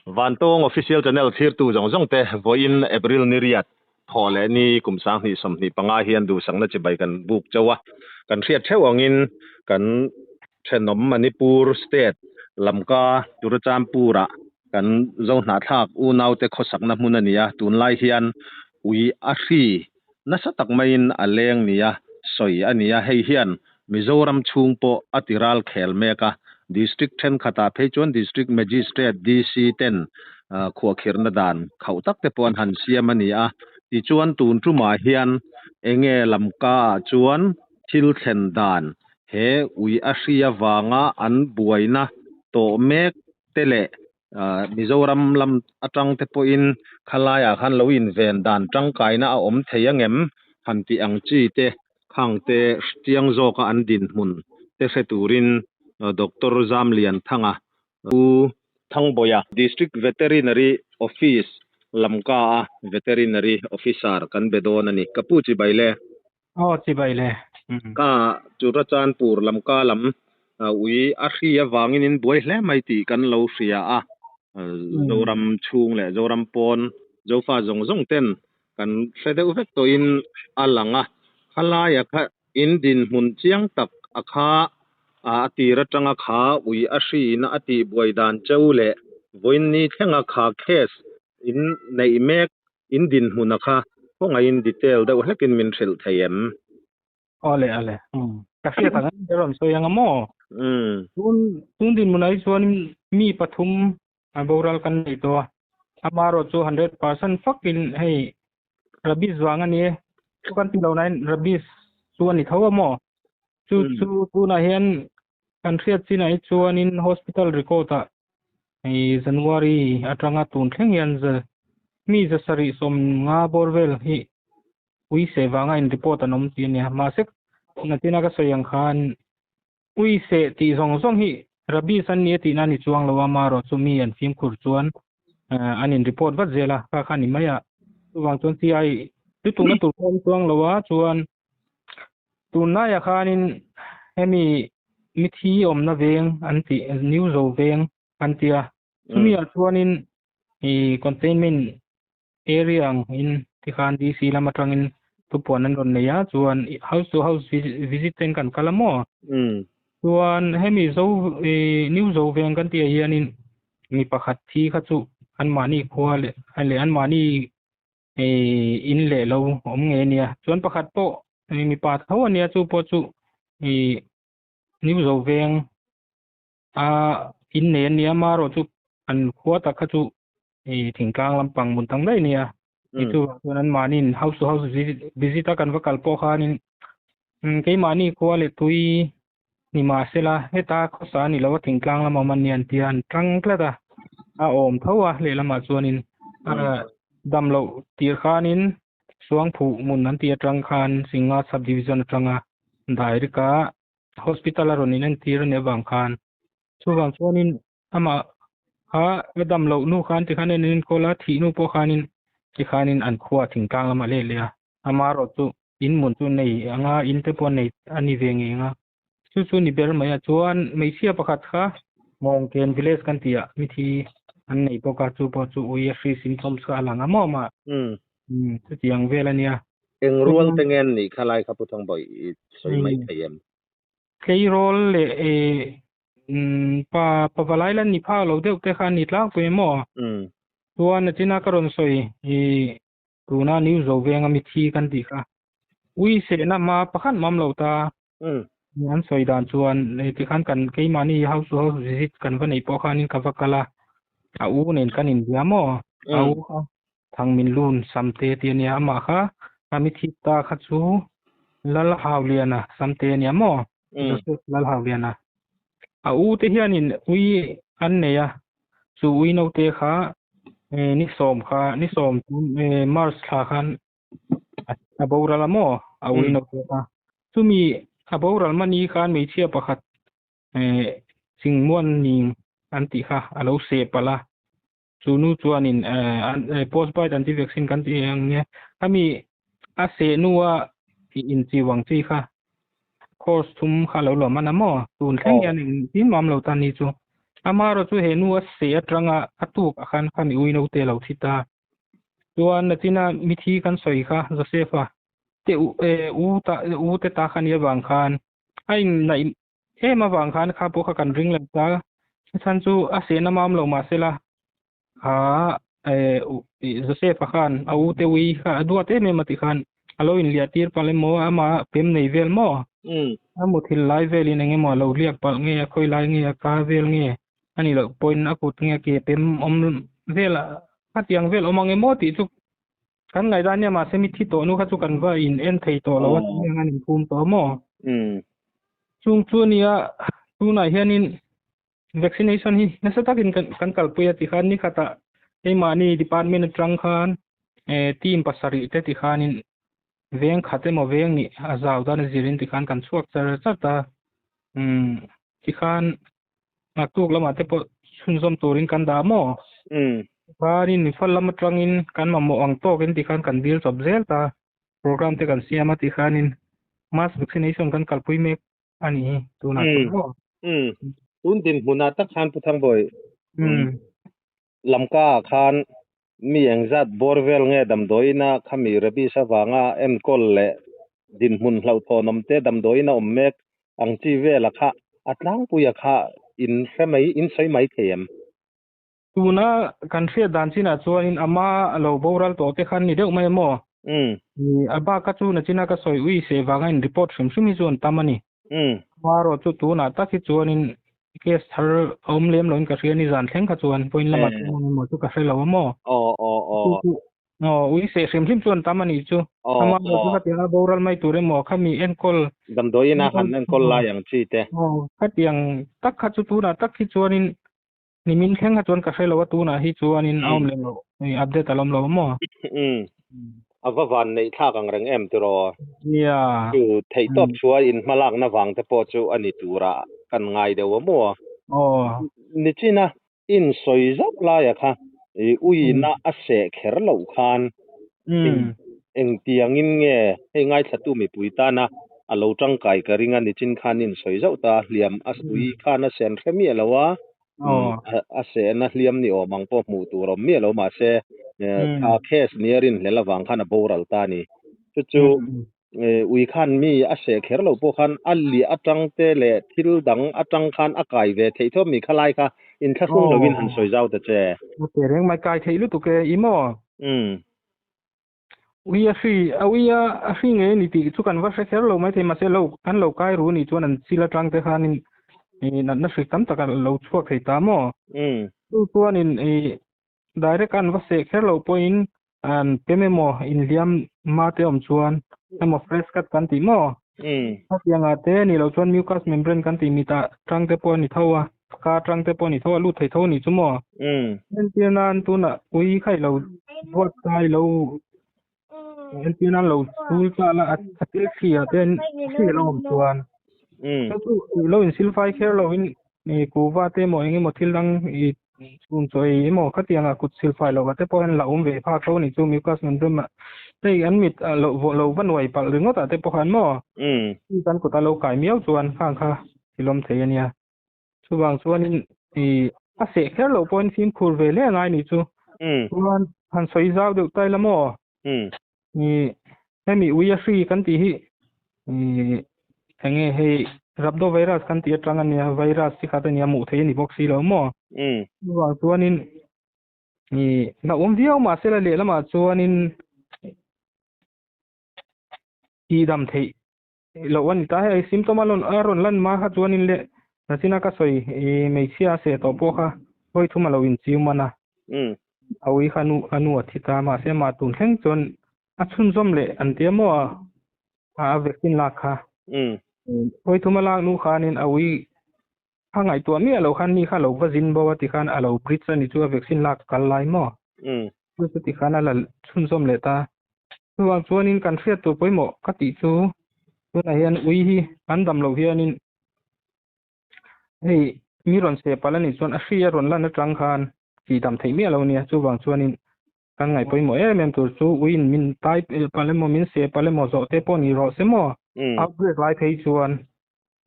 Vantong official channel thir tu jong te voin April niriat thole ni kumsang ni somni panga hian du sangna chibai kan buk chawa kan riat thewangin kan thenom Manipur state lamka Churachampura kan zona thak unau te khosakna munania tunlai hian ui a hri nasatak main aleng nia soi ania hei hian Mizoram chungpo atiral khelmeka district 10 khata phechon district magistrate DC10 khuwa khirna dan khautak te pon han siam ania ti chuan tun tuma hian enge lamka chuan thil thlen dan he ui a hria wanga an buaina to mek tele Mizoram lam atang te po in khalaya khan lo in ven dan tangkaina a om theyangem hanti angchi te khangte stiang zoka an din mun te feturin Dr. Zamlian thanga u thangboya district veterinary office lamka veterinary officer kan bedon ani kapuchi baile chi baile ka Churachanpur lamka lam ui a hria wangin in buai hle mai ti kan lo hria a zoram chung le zoram pon zofa zong ten kan hlede uvek to in alanga khalaya kha in din mun chiang tak akha ati ratanga kha ui a hri na ati buai dan chaule voin ni thenga kha case in nei mek in din hunakha honga in detail da hlekin min thil thayem ale ka sia ta ron so yang mo tun din munai chuan mi pathum boral kan nei to amaro 200% fakin hei rabis wanga ni kan ti lo nai rabis chuan ni thawa mo chu na hian kan riat sinai chuan in hospital record a ei January atanga tun thleng yan za mi za sari som nga borvel hi ui se wanga in report anom ti ne ma sek natina ka soyang khan ui se ti zong hi rabi san ni ti na ni chuang lawa maro chumi an fim khur chuan anin report wat zela ka khani maya chuwang chon ti ai tu tuna tu kon chuang lawa chuan tunna ya khanin hemi mithi omna veng anti new zo veng antia chumi a chuanin i containment area in ti khan DC lamatangin tupuan an ron neya chuan house to house visit ten kan kalamo chuan hemi zo new zo veng kan ti hianin mi pakhat thi kha chu an mani khwale ale an mani in le lo om nge nia chuan pakhat po mi pat thawania chu po chu new zo veng in ne nia maro chu an khwata kha chu thingkang lampang mun tang dai nia itu chuan manin house to house visit kan vakal po khanin ke mani khwale tui ni ma sela heta khosa ni lawa thingkang lama manian tian tangklata a om thawa le lama chuanin damlo tir khanin suang phu mun an ti atang khan singa subdivision atanga dairika hospital aronin an tir ne wang khan chuwang chuanin ama damlo nu khan ti khanin kola thi nu po khanin ti khanin an khwa thingkang lama le le amaro chu in mun chu nei anga in te pon nei ani vengi nga chu ni ber maya chuan meisia pakhat kha mongken village kan tia mithi an nei poka chu po chu ui a free symptoms ka langa mo ma chu tiang velania engrual tengen ni khalai khaputhang boy soi mai thayem keirol le pa valailan ni pha lo deuh te khan ni tlak pe mo chuan china karon soi tuna new zo venga mithi kan ti kha ui se na ma pakhan mam lo ta an soi dan chuan ti khan kan keimani house to house visit kan va nei po khanin ka vakala au nen kanin diamo au thangmin lun samte ti nia ma kha mithi ta kha chu lal hawliana samte nia mo lal hawliana au te hianin ui an neya chu ui no te kha ni som mars kha khan aboral mo au no te kha chumi aboral mani khan mei chia pakhat singmuan ning anti kha alo se pala chunu chuanin postbite anti vaccine kan ti nge ami ase nuwa in chiwang chi kha course thum kha lo lo manamo tun thleng yan tin mam lo tan ni chu amaro chu he nu se atranga atuk akhan khami uino te lo thita chuan natina mithi kan soi kha Josepha te u te ta khan ya wang khan ai nai ma wang khan kha po kha kan ring la ta chan chu a se na mam lo ma sela ha Josepha khan au te wi kha adua te me mati khan alo in lia tir pale mo ama pem nei vel mo amu thil lai vel in nge mo lo liak pal nge khoi lai nge ka vel nge ani lo point akut nge ke pem om vela hatiang vel omang emo ti chu kan ngai dan ya ma semi thi to nu kha chu kan va in en thei to lo ngan in phum to mo chung chu nia tu na hianin vaccination hi nasa takin kan kalpuya ti khan ni khata ei mani department atang khan team pasari te ti khanin veng khate mo veng ni azaw dan zirin ti khan kan chuak char chata ti khan naktuk lama te po chunzom turin kan da mo parin ni fallam atangin kan mammo ang to ken ti khan kan dil job zel ta program te kan siama ti khanin mass vaccination kan kalpui mek ani tu na mo tun din huna ta khan puthang boy lamka khan mi engzat borvel nge damdoina khami rabi sawanga em kol le din mun hlau thonom te damdoina ommek angchi vela kha atlang puya kha in famai in sai mai them tuna country dan china chuanin ama lo boral to te khan ni deuh mai mo ni aba ka chu na china ka soi ui se wanga in report sum zon tamani maro chu tuna ta ki chuanin case thar omlem loin ka riani zan thleng kha chuan point lama mo chu ka hrelo mo ui se sim chuan tamani chu ama chu ka tiang boral mai ture mo khami enkol damdoina han enkol la yang chi te khatiang tak kha chu tuna tak ki chuanin nimin thleng kha chuan ka hrelo tuna hi chuanin omlem lo ni update alom lo mo avavan nei thak ang reng em tro ya chu thei top chua in malak na wang te po chu ani tura kan ngai de wo mo ni china in soi zak la ya kha ui na ase kher lo khan eng tiang in nge hei ngai thatu mi puita na alo tang kai ka ringa ni chin khan in soi zau ta hliam asui khan a sen khemi lawa ase na hliam ni o mang po mu tu rom mi lo ma se a case nearin lela wang khan a boral ta ni chu ui khan mi ase kher lo po khan ali atang te le thil dang atang khan akai ve thei tho mi khalai kha in thasung lovin han soi zau ta che te reng mai kai thei lu tu ke imo ui a fi nge ni ti chu kan va kher lo mai thei ma se lo kan lo kai ru ni chuan an sila tang te khan in na sri tam taka lo chuak thei ta mo tu chuan in direct kan va se kher lo point an pememo in liam ma te om chuan emo fresh kat kan ti mo hatianga te ni lo chuan mucous membrane kan ti mi ta tang te po ni thowa ka tang te po ni thowa lu thei tho ni chu mo en tianan tu na ui khai lo vot kai lo en tianan lo sul cha la atil khia ten khi lo om chuan tu lo in silfai kher lo in ni kuwa te mo enge mo thil dang I chun choi mo khatianga kut silfai lo te po en la ve pha tho ni chu mucous membrane te an mit lo van wai pal ringot te po han mo kan ko ta lo kai miau chuan khang kha kilom theiania chuwang chuan in a se kher lo point sim khur ve le ngai ni chu chuan han soi zau deuh tai la mo ni hemi uia free kan ti hi enge hei rabdo virus kan ti atanga nia virus si khatania mu thei ni boxi lo mo chuwang chuan in ni na viau ma sela le lama chuan in ti dam thei lo wan ta hai symptom alon aron lan ma kha chuan in le nasina ka soi meisia se to po kha hoi thuma lo in chiu mana awi khanu athita ma se ma tun thleng chon a chun zom le an te mo a vaccine la kha hoi thuma la nu khanin awi hangai to mi lo khan ni kha lo vazin bo ti khan alo bridge ani chu vaccine la kal lai mo chu ti khan ala chun zom le ta chuwang chuan in kan hriat to poimo ka ti chu tuna hian ui hi an dam lo hianin hei mi ron se palani chuan a hria ron lan atang khan ti dam thei mi lo nia chuwang chuanin kan ngai poimo mem tur chu uin min tai palemo min se palemo zo te po ni ro se mo outbreak lai thei chuan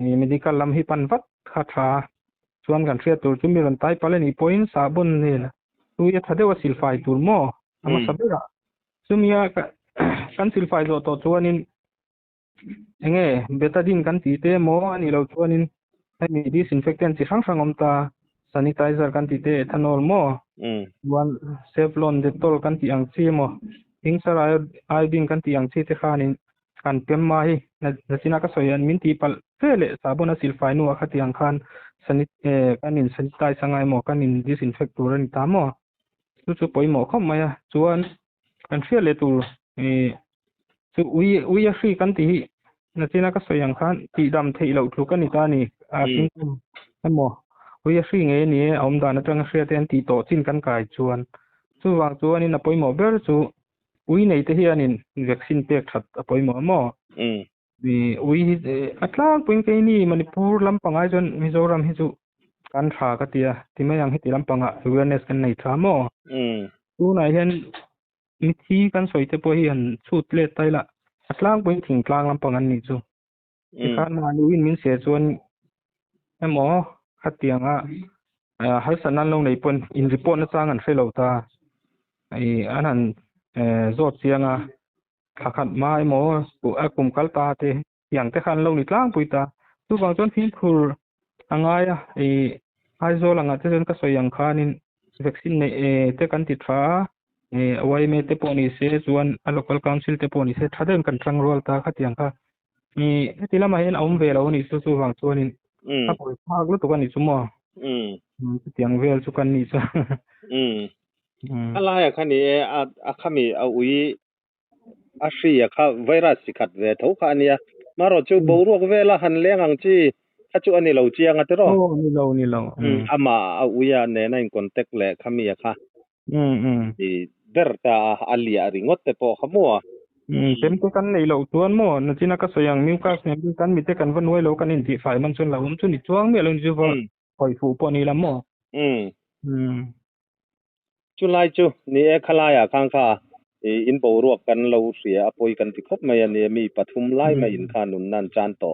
ni medical lam hi pan vat kha tha ส่วนกันเสียตัวจุมีรันไตปะเลนี่ปอยน์สาบุนนี่นะตัวยะทะเดวสิลไฟตัวหมออามาสับเบระซุมียะกันสิลไฟโซโตส่วนนี้เงเบตาดินกันตีเตหมออันนี้เราส่วนนี้ให้มีดิสอินเฟคแทนต์สิสังๆอมตาซานิไทเซอร์กันตีเตเอทานอลหมอวันเซฟลอนเดตอลกันตีอังซีหมอหิงสลายไอดินกันตีอังซีเตคานินกันเปียมมาฮีนะสินะก็สวยอันมินตีปัลเฟเลสาบุนสิลไฟนัวคตีอังคานsanit kanin sanitize sangai mo kanin disinfect turan tamo chu poi mo khom maya chuan kan fiale tur chu ui a free kan ti na china ka soyang khan ti dam thei lo thu kan ni ta ni a sin mo ui a free nge ni om da na tang hria ten ti to chin kan kai chuan chu wang chuan in a poi mo ber chu ui nei te hianin vaccine pek that a poi mo ui atlang puin ke ni manipur lampangai jon mizoram hi chu kan tha ka tia timayang hi tilampanga awareness kan nei tha mo tu na hian mi thi kan soite po hi an chut le taila atlang puin thing tlang lampangan ni chu kan ma ni win min se chuan emo khatianga hal sanan lo nei pon in report na chang an felo ta ai anan zot chianga khakat mai mo pu akum kalta te yang te khan lo ni tlang puita tu bang chon phim khur angaya aizol anga te jon ka soyang khanin vaccine ne te kan ti tha awai me te poni se chuan a local council te poni se thaden kan tang rol ta khatiang kha ni tilama hen aum ve lo ni chu bang chuanin a poi phak lu tu kan ni chumo tiang vel chu kan ni cha ala ya khani a khami a ui a hria kha virus sikhat ve tho kha ania maro chu boruak vela han lengang chi achu ani lo chianga te ro ni lo ama a uya ne na in contact le khami kha i derta alia ringot te po khamua tem te kan nei lo tuan mo na china ka soyang mi ka sem kan mi te kan van wai lo kan in ti fai man chun la chu ni chuang me lo ju ba hoi fu po ni lam mo July chu ni e khala ya khang kha in boruak kan lo hria apoi kan ti khop mai ani mi pathum lai mai in khanun nan chan to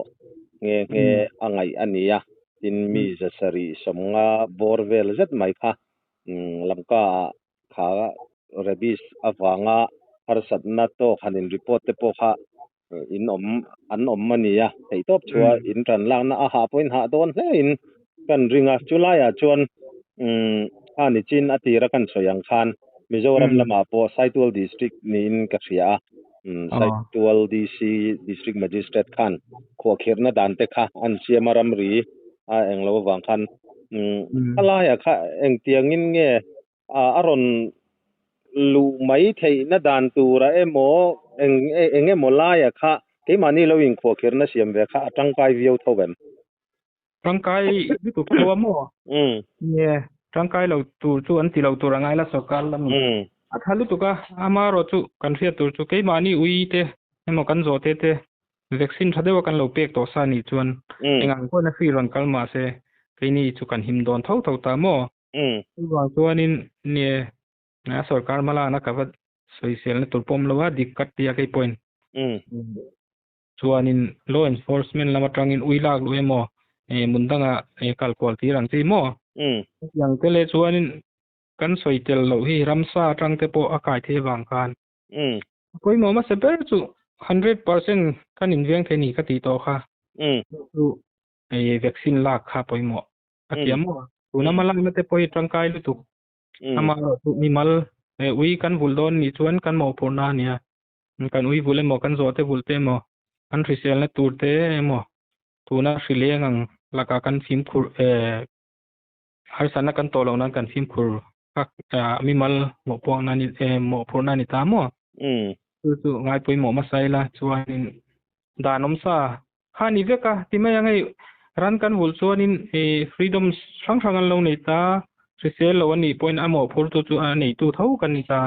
nge angai ania in mi zasari somnga borvel zet mai kha lamka kha rabies awanga harsat na to khanin report te po kha in an mania thei top chua in ran lang na a ha point ha don he in kan ringa July a chuan ani chin atira kan soyang khan Mizoram lama po Saitual district ni in kakhria Saitual DC district magistrate khan kho kherna dan te kha an siamaram ri a englo wang khan ala ya kha eng tiang in nge aron lu mai thei na dan tura emo enge mola ya kha ke mani lo in kho kherna siam ve kha atangkai viau thobem tangkai tu ko mo tangkai lo tu chu an ti lo tu rangai la sokal lam athalu tu ka amaro chu kan ria tu chu ke mani ui te emo kan zo te vaccine thadewa kan lo pek to sa ni chuan engang ko na free ron kalma se ke ni chu kan him don thau ta mo wa chuanin ni na sarkar mala na ka va social na turpom lawa dikkat tia ke point chuanin law enforcement lama tangin uilak lu emo mundanga kalkol ti rang ti mo yang tele chuanin kan soitel lo hi ramsa tang te po akai the wang kan koi mo ma se ber chu 100% kan inveng the ni ka ti to kha chu vaccine lak kha poi mo atiamo tuna malang na te poi tangkai lu tu ama tu mi mal ui kan vuldon ni chuan kan mo phurna nia kan ui vule mo kan zo te vulte mo an risel na turte mo tuna hrilengang laka kan phim khur har sana kan to lo nan kan phim khur mi mal mo pong na ni mo phurna ni ta mo chu ngai poi mo ma sai la chuanin danom sa khani veka timaya ngai ran kan vul chuanin freedom sang an lo nei ta risel lo ani point amo phur tu chu nei tu thau kan ni ta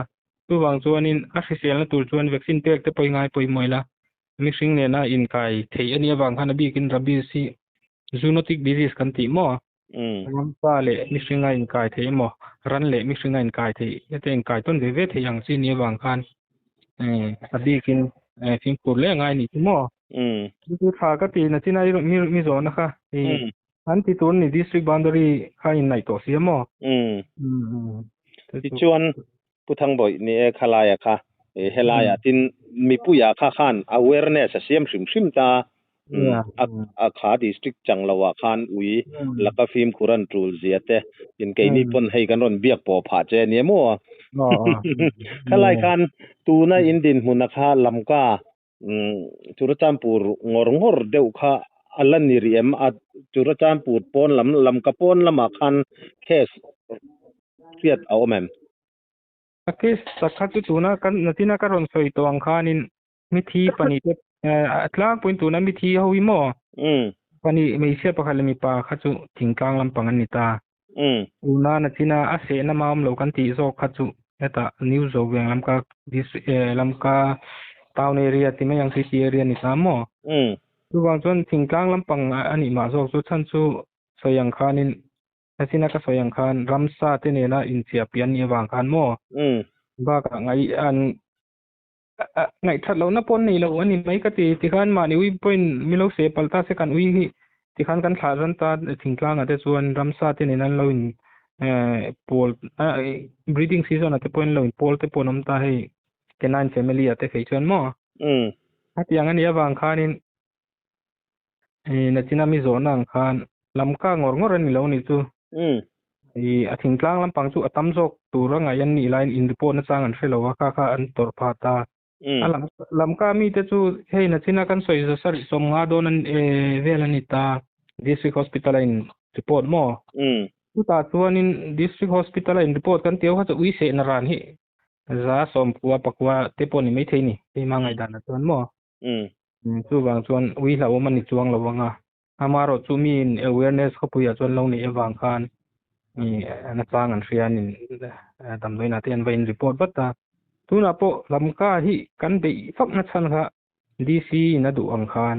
tu wang chuanin a risel na tur chuan vaccine pek te poi ngai poi moila mixing ne na in kai thei ania wang khana bi kin rabies si zoonotic disease kan ti mo pa le mixing in kai thei mo ran le mixing in kai thei yateng kai ton ve thei yang chi ni wang khan abi kin phim pur le ngai ni mo tu tha ka ti na china mi zo na kha อันที่ตัวนี้ district boundary ค่าอินไหนตัวเสียหมอที่ชวนผู้ทางบ่อยนี่คลายค่ะเฮลายตินมีผู้อยากค้าน awareness เสียมชิมตาขา district จังละว่าคานอุยแล้วก็ฟิล์มคุรันรูลเสียแต่ยินไกนี่ปนให้กันรอนเบียกปอผาเจเนี่ยมัวคลายกันตูนะอินดินมุนค่าลำกาจุรจามปูงอรงอร์เดวค่าอัลลันนิริเอมจุรจามปูปอนลำกะปอนลำคันเคสเสียดเอาแม่นเคสสักคัตุตูนะกันนตินะกะรอนสอยตัวอังคานินมิธีปนิอัตลาปุนตูนะมิธีเฮาวิโมปนิไม่เสียปะคัลมีปาคัตุถิงกลางลำปังอันนิตาอูนานตินะอาเสนะมามโลกันติโซคัตุเอตานิวโซเวงลำกาลำกาตาวเนเรียติไม่ยังซิตี้เอเรียนิตาโมดูบางส่วนถิงกลางลำปังอันนี้มาโซสุชันสุสอยังคานินนตินะก็สอยังคานรัมซาติเนนะอินเสียเปียนนี่บางคานโมบากไงอันไงทัดเรานะปนนี่เราอันนี้ไม่ก็ติคันมานี่วิปนมีเราเสปัลตาเสกันวิติคันกันขารันตาถิงกลางอะแต่ส่วนรัมซาติเนนั้นเราอินpol breeding season at point lo pol te ponam ta hai canine family ate feature mo at yang an ya wang khanin na china mi zona ang khan lamka ngor ani lo ni chu athing tlang lam pang chu atam jok tura nga yan ni line in report na chang an felo wa kha an tor pha ta lamka mi te chu hei na china kan soi sar som nga don an velani ta district hospital in report mo ta chuanin district hospital in report kan teu kha ui se na ran hi za som puwa pakwa te poni mai theini te mangai dan na chuan mo chu wang chuan ui la o mani chuang lo wanga amaro chu min awareness kho puya chuan lo ni ewang khan ni na chang an rianin damloi na ten vain report bata tuna po lamka hi kan be fak na chan kha dc na du ang khan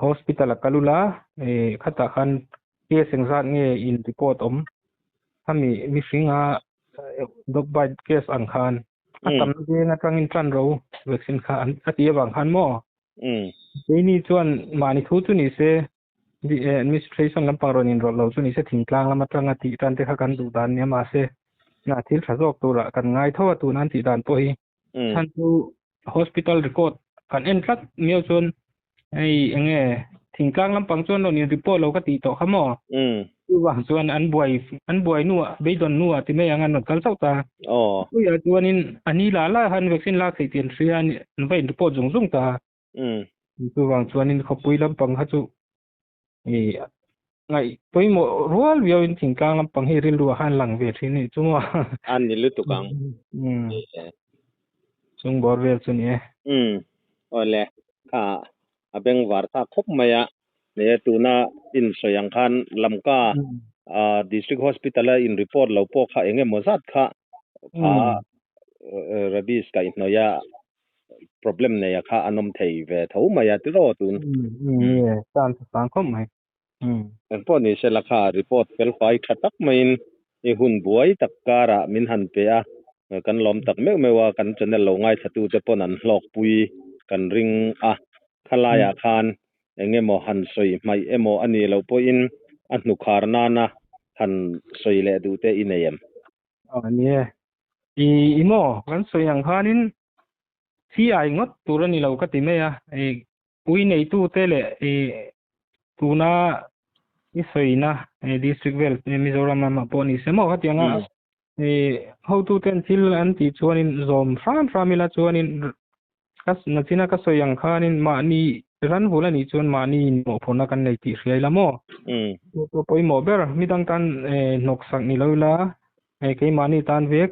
hospital kalula khata khan ke sengzat nge in report hami mi singa dog bite case ang khan atam je na tangin tran ro vaccine khan atia bang khan mo ni chuan mani thu chu ni se the administration lampang ron in ro chu ni se thingtlang lama tanga ti tan te kha kan du dan ne ma se na thil thajok tura kan ngai thawa tu nan ti dan po hi than chu hospital record kan en tlat miao chun ai enge thingtlang lampang chuan lo ni report lo ka ti to khamo chu wang chuan an buai nuwa beidon nuwa ti me angan not kal chau ta chu ya chuanin ani la han vaccine la thei tian thria ni vai report jung ta chu wang chuanin khopui lampang ha chu ngai toimo rual viau in thingtlang lampang hi ril ruwa han lang ve thini chuma an ni lu tukang chung bor ve chuni ole ka abeng warta khop maya ne tuna in soyang khan lamka district hospital in report lo po kha enge mozat kha rabies ka inoya problem ne ya kha anom thei ve tho maya ti ro tun tan sang khom mai an po ni se lakha report fel fai khatak main e hun buai takkara min han pe a kan lom tak mewa kan channel lo ngai thatu te pon an hlok pui kan ring khalaya khan enge mo han soi mai emo ani lo po in anu kharna na han soi le du te inayem ani imo kan soi ang khanin si ai ngot turani lo ka ti me ya ui nei tu te le tuna isoina district well Mizoram ma poni semo khatianga how to ten til anti chuanin zom framila chuanin kas nachina ka soyang khanin ma ni ran hulani chuan ma ni mo phona kan nei ti hriaila mo to poi mo ber midang tan nok sak ni lola ke mani tan vek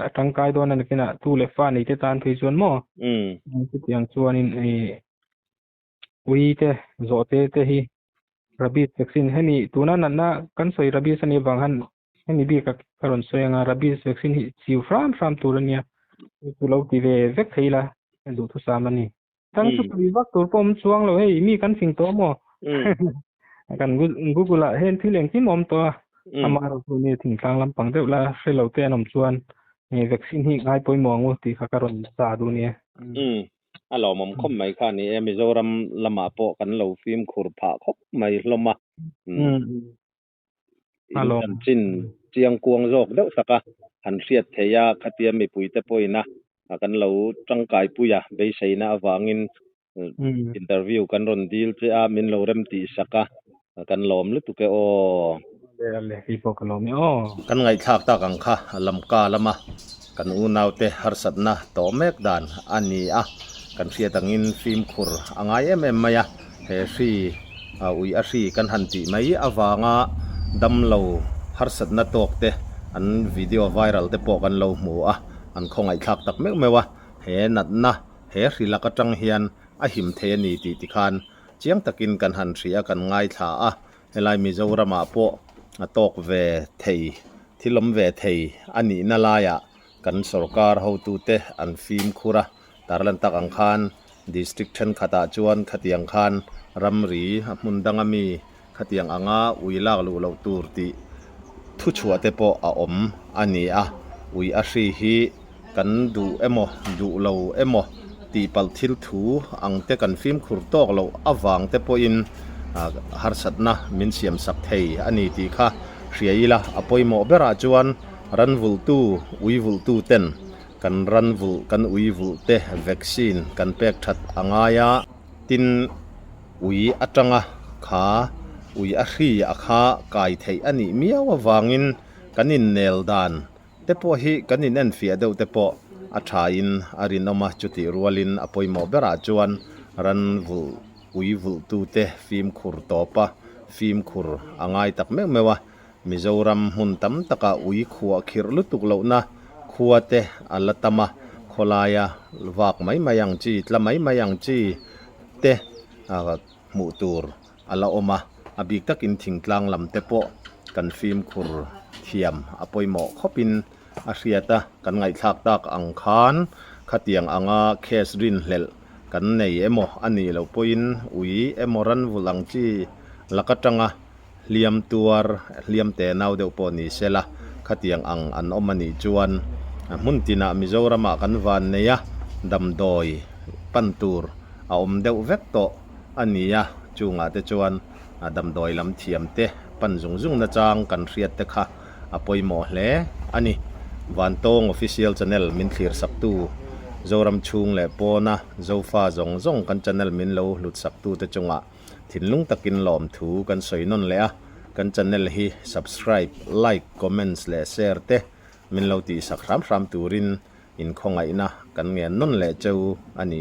atangkai don an kina tu le fa ni te tan phi chuan mo tiang chuanin ui te zo te hi rabies vaccine hemi tuna nanna kan soi rabies ani wanghan hemi bi ka karon soyanga rabies vaccine hi chiu fram turania tu lo ti ve vek theila du thu samani tang chu bi wak tur pom chuang lo hei mi kan sing to mo kan google la hen thileng ti mom to amaro tu ni thing tlang lam pang de la selo te anom chuan vaccine hi ngai poi mo ngo ti kha karon sa du ni alo mom khom mai kha ni Mizoram lama po kan lo film khur pha khop mai hloma kan chin chiang kuang jok deuh saka han riat theya khatia mi puite poina kan lo tangkai puya be seina awangin interview kan ron deal che a min lo rem ti saka kan lom lu tu ke o le hi po kalomi kan ngai thak ta kang kha lam ka lama kan u naute harsatna to mek dan ani a kan riat angin film khur angai maya he ri ui a ri kan han ti mai awanga damlo harsatna tokte an video viral te po kan lo mu a an khongai thak tak mek mewa he natna he rilak atang hian a him the ni ti tikhan chiang takin kan han ria kan ngai tha a helai Mizorama po atok ve thei thilom ve thei ani na laya kan sarkar ho tu te an film khura tarlan tak ang khan district then khata chuan khatiang khan ramri mundangami khatiang anga uilak lu lo tur ti thu chua te po a om ani a ui a hri hi kan du emo du lo emo ti pal thil thu ang te kan film khur tok lo awang te po in harsatna min siam sak thei ani ti kha hriaila apoimo bera chuan ran vultu ui vultu ten kan ran vul kan ui vul te vaccine kan pek that angaya tin ui atanga kha ui a hri a kha kai thei ani miawa wangin kanin nel dan te po hi kanin en fia deuh te po a thain arinoma chuti rualin apoimo bera chuan ran vul ui vul tu te film khur topa film khur angai tak mek mewa Mizoram hun tam taka ui khuwa khir lutuk lo na khuwa te alatama kholaya wak mai mayang chi tlamai mayang chi te mu tur ala oma abik takin thingtlang lam te po kan film khur thiam apoimo khopin a hriata kan ngai thak tak ang khan khatiang anga case rin hlel kan nei emo ani lo poin ui emoran vulang chi lakatanga liam tuar liam te nau deuh po ni sela khatiang ang an omani chuan muntina Mizorama kan van neya damdoi pantur a om deuh vek to ania chunga te chuan damdoi lam thiam te panzungzung na chang kan hriat te kha apoimo hle ani vantong official channel min thlir saktu Zoram chung le pona zofa zong kan channel min lo lut saktu te chunga thinlung takin lom thu kan soinon le a kan channel hi subscribe like comments le share te min lo ti sakram turin in khongai na kan nge non le cheu ani